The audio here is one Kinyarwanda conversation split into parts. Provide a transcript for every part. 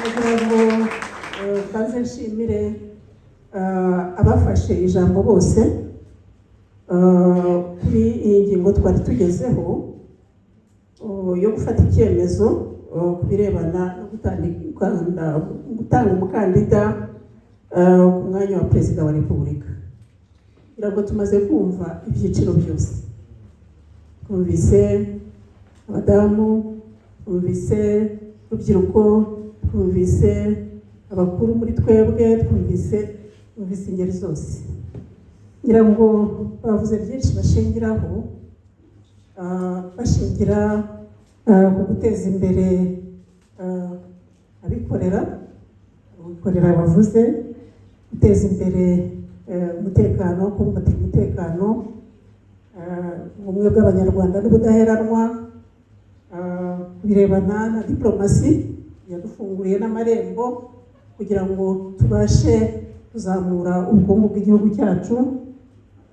ngo kanze nshimire abafashe ijambo bose kuri iyi ngingo twari tugezeho yo gufata icyemezo ku birebana no gutanga umukandida ku mwanya wa perezida wa repubulika. Irago tumaze kumva ibyiciro byose, twumvise abadamu, twumvise urubyiruko, twumvise abakuru muri twebwe, twumvise ingeri zose. Ngira ngo bavuze byinshi bashingiraho, bashingira ku guteza imbere abikorera bavuze, guteza imbere umutekano, kubumbatira umutekano, ubumwe bw'abanyarwanda n'ubudaheranwa, birebana na diplomasi yadufunguriye n'amarembo kugira ngo tubashe kuzamura ubukungu bw'igihugu cyacu.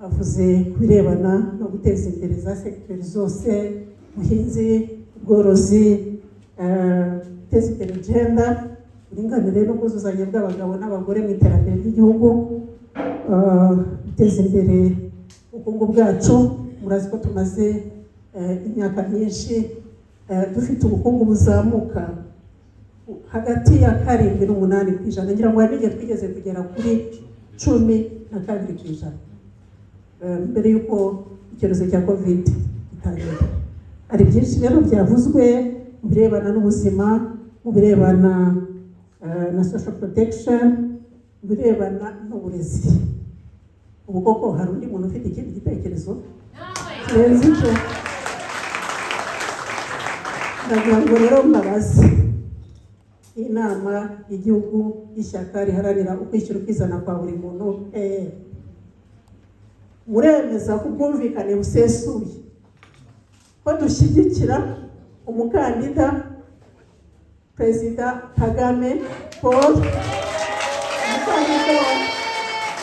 Avuze kubirebana no guteza imbere za sekiteri zose, ubuhinzi, ubworozi, guteza imbere genda, uburinganire n'ubwuzuzanye bw'abagabo n'abagore mu iterambere ry'igihugu, guteza imbere ubukungu bwacu. Murazi ko tumaze imyaka myinshi dufite ubukungu buzamuka hagati ya 7 n'8%. Ngira ngo hari n'igihe twigeze kugera kuri 12% mbere y'uko icyorezo cya covid gitangira. Hari byinshi rero byavuzwe mu birebana n'ubuzima, mu birebana na social protection, mu birebana n'uburezi. Ubu koko hari undi muntu ufite ikindi gitekerezo kirenze icyo? Ndagira ngo rero mbabaze inama y'igihugu y'ishyaka riharanira ukwishyira ukizana kwa buri muntu, muremeza ku bwumvikane busesuye ko dushyigikira umukandida Perezida Kagame Paul, umukandida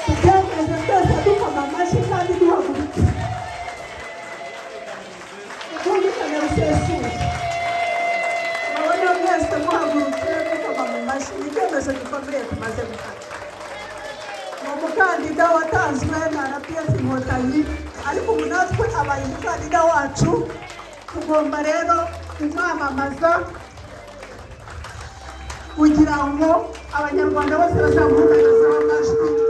tubyemeze twese dukoma amashyi kandi duhagurutse. Ubwumvikane busesuye, murabona mwese muhagurutse dukoma mu mashyi. Ni icyemezo gikomeye tumaze gufata. Ni umukandida watanzwe na RPF Inkotanyi, ariko ubu natwe abaye umukandida wacu. Tugomba rero kumwamamaza kugira ngo abanyarwanda bose bazamugaragazeho amajwi.